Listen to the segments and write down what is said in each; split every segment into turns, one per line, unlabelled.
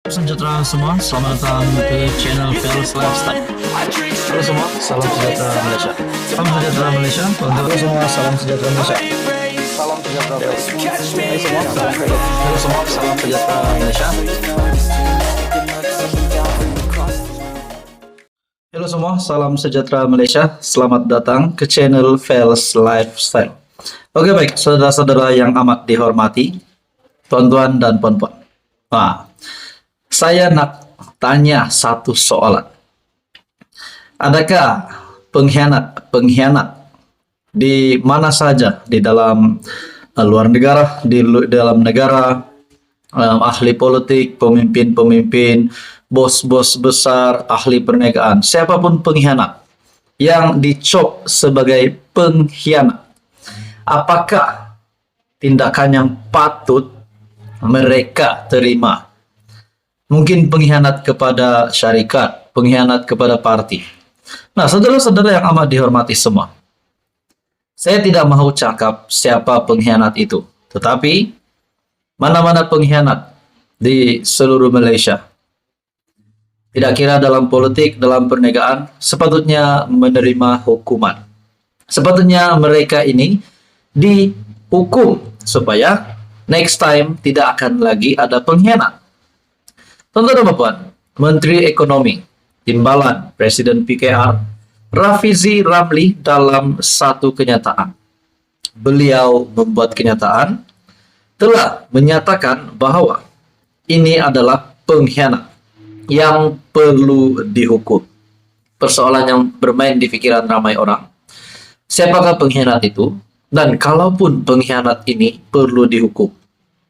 Sejahtera semua, selamat datang ke channel Fels Lifestyle. Halo semua, salam sejahtera Malaysia. Salam sejahtera Malaysia. Halo semua, salam sejahtera Malaysia. Salam sejahtera Malaysia. Halo semua, salam sejahtera Malaysia. Halo semua, salam sejahtera Malaysia. Selamat datang ke channel Fels Lifestyle. Oke baik, saudara-saudara yang amat dihormati, tuan-tuan dan puan-puan. Saya nak tanya satu soalan. Adakah pengkhianat di mana saja, di dalam luar negara, di dalam negara, ahli politik, pemimpin-pemimpin, bos-bos besar, ahli perniagaan, siapapun pengkhianat yang dicop sebagai pengkhianat, apakah tindakan yang patut mereka terima? Mungkin pengkhianat kepada syarikat, pengkhianat kepada parti. Nah, saudara-saudara yang amat dihormati semua, saya tidak mahu cakap siapa pengkhianat itu, tetapi mana-mana pengkhianat di seluruh Malaysia, tidak kira dalam politik, dalam perniagaan, sepatutnya menerima hukuman. Sepatutnya mereka ini dihukum supaya next time tidak akan lagi ada pengkhianat. Tuan-tuan dan puan, Menteri Ekonomi, Timbalan Presiden PKR, Rafizi Ramli dalam satu kenyataan. Beliau membuat kenyataan, telah menyatakan bahwa ini adalah pengkhianat yang perlu dihukum. Persoalan yang bermain di pikiran ramai orang, siapakah pengkhianat itu? Dan kalaupun pengkhianat ini perlu dihukum,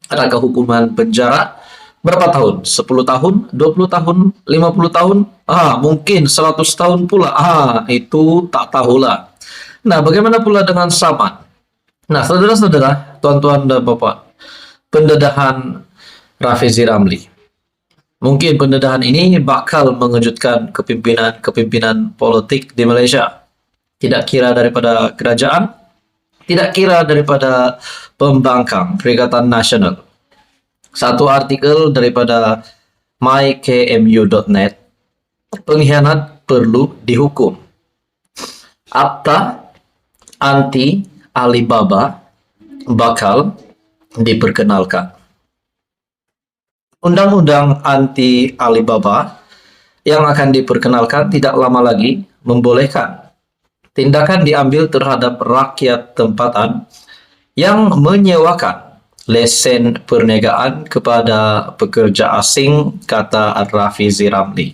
adakah hukuman penjara? Berapa tahun? 10 tahun? 20 tahun? 50 tahun? Mungkin 100 tahun pula. Itu tak tahulah. Nah, bagaimana pula dengan Saman? Nah, saudara-saudara, tuan-tuan dan bapak, pendedahan Rafizi Ramli. Mungkin pendedahan ini bakal mengejutkan kepimpinan politik di Malaysia. Tidak kira daripada kerajaan, tidak kira daripada pembangkang Perikatan Nasional. Satu artikel daripada mykmu.net, pengkhianat perlu dihukum. Akta anti Alibaba bakal diperkenalkan. Undang-undang anti Alibaba yang akan diperkenalkan tidak lama lagi membolehkan tindakan diambil terhadap rakyat tempatan yang menyewakan lesen perniagaan kepada pekerja asing, kata Rafizi Ramli.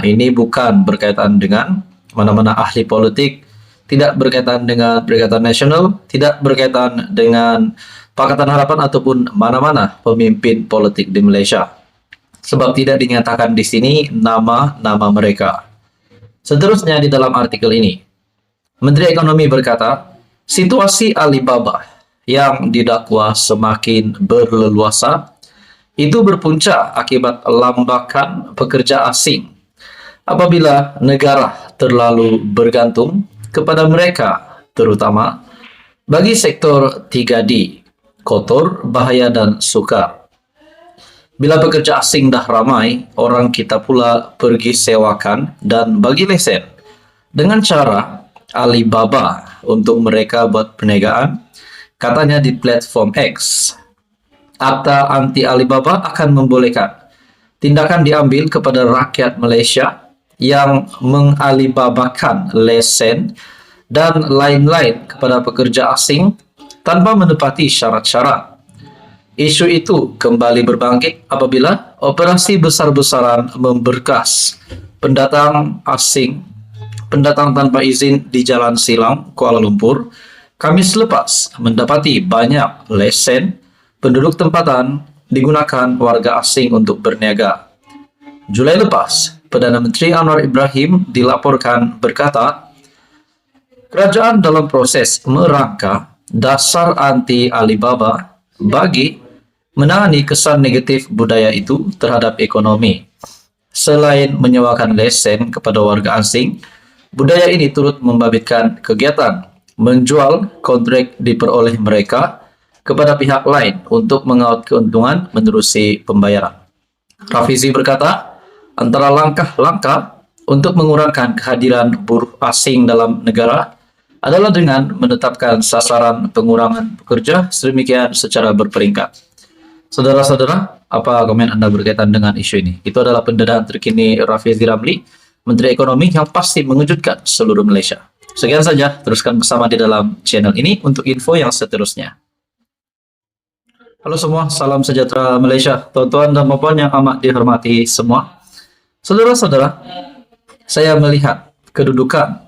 Ini bukan berkaitan dengan mana-mana ahli politik, tidak berkaitan dengan Perikatan Nasional, tidak berkaitan dengan Pakatan Harapan ataupun mana-mana pemimpin politik di Malaysia. Sebab tidak dinyatakan di sini nama-nama mereka. Seterusnya di dalam artikel ini, Menteri Ekonomi berkata, situasi Alibaba yang didakwa semakin berleluasa itu berpunca akibat lambakan pekerja asing apabila negara terlalu bergantung kepada mereka, terutama bagi sektor 3D, kotor, bahaya dan sukar. Bila pekerja asing dah ramai, orang kita pula pergi sewakan dan bagi lesen dengan cara Alibaba untuk mereka buat perniagaan, katanya di platform X. Akta anti Alibaba akan membolehkan tindakan diambil kepada rakyat Malaysia yang mengalibabakan lesen dan lain-lain kepada pekerja asing tanpa menepati syarat-syarat. Isu itu kembali berbangkit apabila operasi besar-besaran memberkas pendatang asing, pendatang tanpa izin di Jalan Silang, Kuala Lumpur, Kamis lepas mendapati banyak lesen penduduk tempatan digunakan warga asing untuk berniaga. Julai lepas, Perdana Menteri Anwar Ibrahim dilaporkan berkata, kerajaan dalam proses merangka dasar anti Alibaba bagi menangani kesan negatif budaya itu terhadap ekonomi. Selain menyewakan lesen kepada warga asing, budaya ini turut membabitkan kegiatan menjual kontrak diperoleh mereka kepada pihak lain untuk mengaut keuntungan menerusi pembayaran. Rafizi berkata, antara langkah-langkah untuk mengurangkan kehadiran buruh asing dalam negara adalah dengan menetapkan sasaran pengurangan pekerja sedemikian secara berperingkat. Saudara-saudara, apa komen Anda berkaitan dengan isu ini? Itu adalah pendataan terkini Rafizi Ramli, Menteri Ekonomi yang pasti mengejutkan seluruh Malaysia. Sekian saja, teruskan bersama di dalam channel ini untuk info yang seterusnya. Halo semua, salam sejahtera Malaysia, tuan-tuan dan puan yang amat dihormati semua. Saudara-saudara, saya melihat kedudukan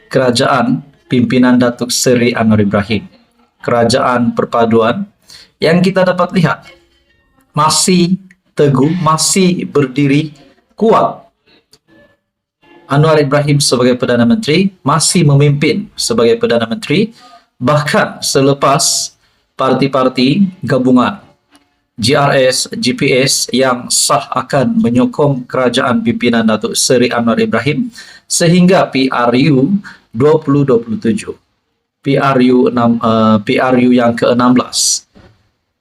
kerajaan pimpinan Datuk Seri Anwar Ibrahim, kerajaan perpaduan yang kita dapat lihat masih teguh, masih berdiri kuat. Anwar Ibrahim sebagai Perdana Menteri masih memimpin sebagai Perdana Menteri, bahkan selepas parti-parti gabungan GRS, GPS yang sah akan menyokong kerajaan pimpinan Datuk Seri Anwar Ibrahim sehingga PRU 2027, PRU yang ke-16.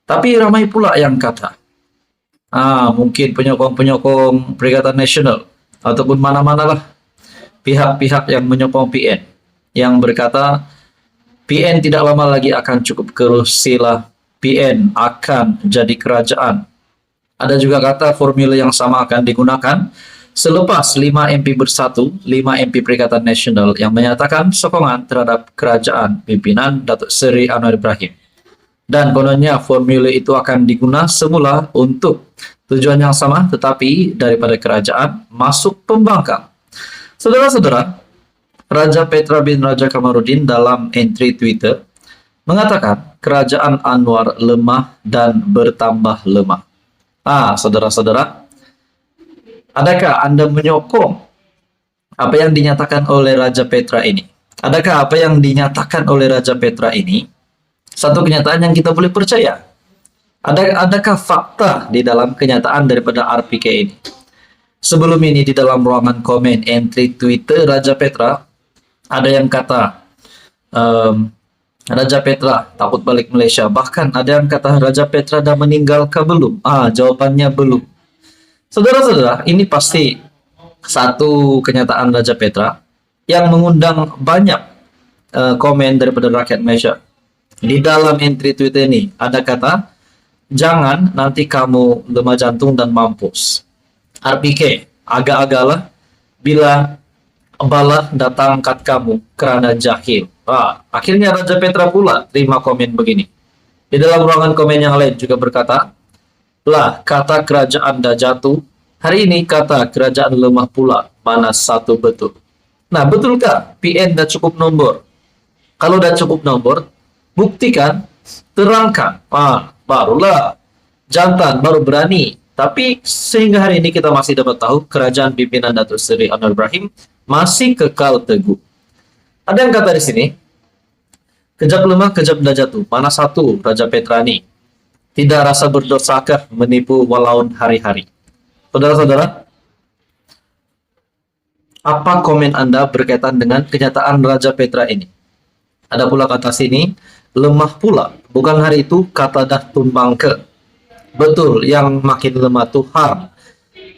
Tapi ramai pula yang kata, mungkin penyokong-penyokong Perikatan Nasional ataupun mana-manalah pihak-pihak yang menyokong PN yang berkata PN tidak lama lagi akan cukup kerusilah, PN akan jadi kerajaan. Ada juga kata formula yang sama akan digunakan selepas 5 MP bersatu, 5 MP Perikatan Nasional yang menyatakan sokongan terhadap kerajaan pimpinan Datuk Seri Anwar Ibrahim. Dan kononnya formula itu akan digunakan semula untuk tujuan yang sama tetapi daripada kerajaan masuk pembangkang. Saudara-saudara, Raja Petra bin Raja Kamaruddin dalam entry Twitter mengatakan kerajaan Anwar lemah dan bertambah lemah. Saudara-saudara, adakah Anda menyokong apa yang dinyatakan oleh Raja Petra ini? Adakah apa yang dinyatakan oleh Raja Petra ini satu kenyataan yang kita boleh percaya? Adakah fakta di dalam kenyataan daripada RPK ini? Sebelum ini di dalam ruangan komen entry Twitter Raja Petra, ada yang kata Raja Petra takut balik Malaysia. Bahkan ada yang kata Raja Petra dah meninggal ke belum? Jawabannya belum. Saudara-saudara, ini pasti satu kenyataan Raja Petra yang mengundang banyak komen daripada rakyat Malaysia. Di dalam entry Twitter ini ada kata, jangan nanti kamu lemah jantung dan mampus. RPK, agak-agaklah bila bala datang kat kamu kerana jahil. Akhirnya Raja Petra pula terima komen begini. Di dalam ruangan komen yang lain juga berkata, lah kata kerajaan dah jatuh, hari ini kata kerajaan lemah pula, mana satu betul. Nah, betulkah PN dah cukup nombor? Kalau dah cukup nombor, buktikan, terangkan. Barulah jantan, baru berani. Tapi sehingga hari ini kita masih dapat tahu kerajaan pimpinan Datuk Seri Anwar Ibrahim masih kekal teguh. Ada yang kata di sini, kejap lemah, kejap dah jatuh. Mana satu Raja Petra ini? Tidak rasa berdosakah menipu walaun hari-hari? Saudara-saudara, apa komen Anda berkaitan dengan kenyataan Raja Petra ini? Ada pula kata sini, lemah pula. Bukan hari itu kata dah tumbang ke. Betul, yang makin lemah tuh harm.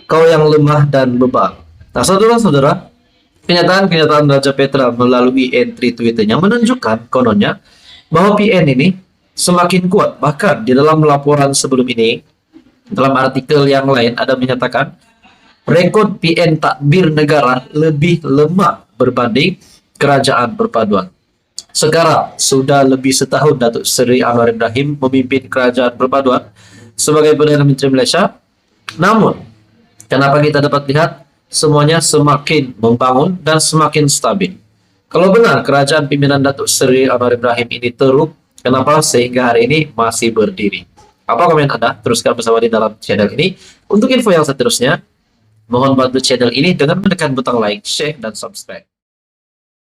Kau yang lemah dan bebal. Nah, saudara-saudara, kenyataan-kenyataan Raja Petra melalui entry Twitternya menunjukkan kononnya bahwa PN ini semakin kuat. Bahkan di dalam laporan sebelum ini, dalam artikel yang lain ada menyatakan rekod PN takbir negara lebih lemah berbanding kerajaan perpaduan. Sekarang sudah lebih setahun Datuk Seri Anwar Ibrahim memimpin kerajaan perpaduan sebagai Perdana Menteri Malaysia. Namun, kenapa kita dapat lihat semuanya semakin membangun dan semakin stabil? Kalau benar kerajaan pimpinan Datuk Seri Anwar Ibrahim ini teruk, kenapa sehingga hari ini masih berdiri? Apa komen Anda? Teruskan bersama di dalam channel ini. Untuk info yang seterusnya, mohon bantu channel ini dengan menekan butang like, share, dan subscribe.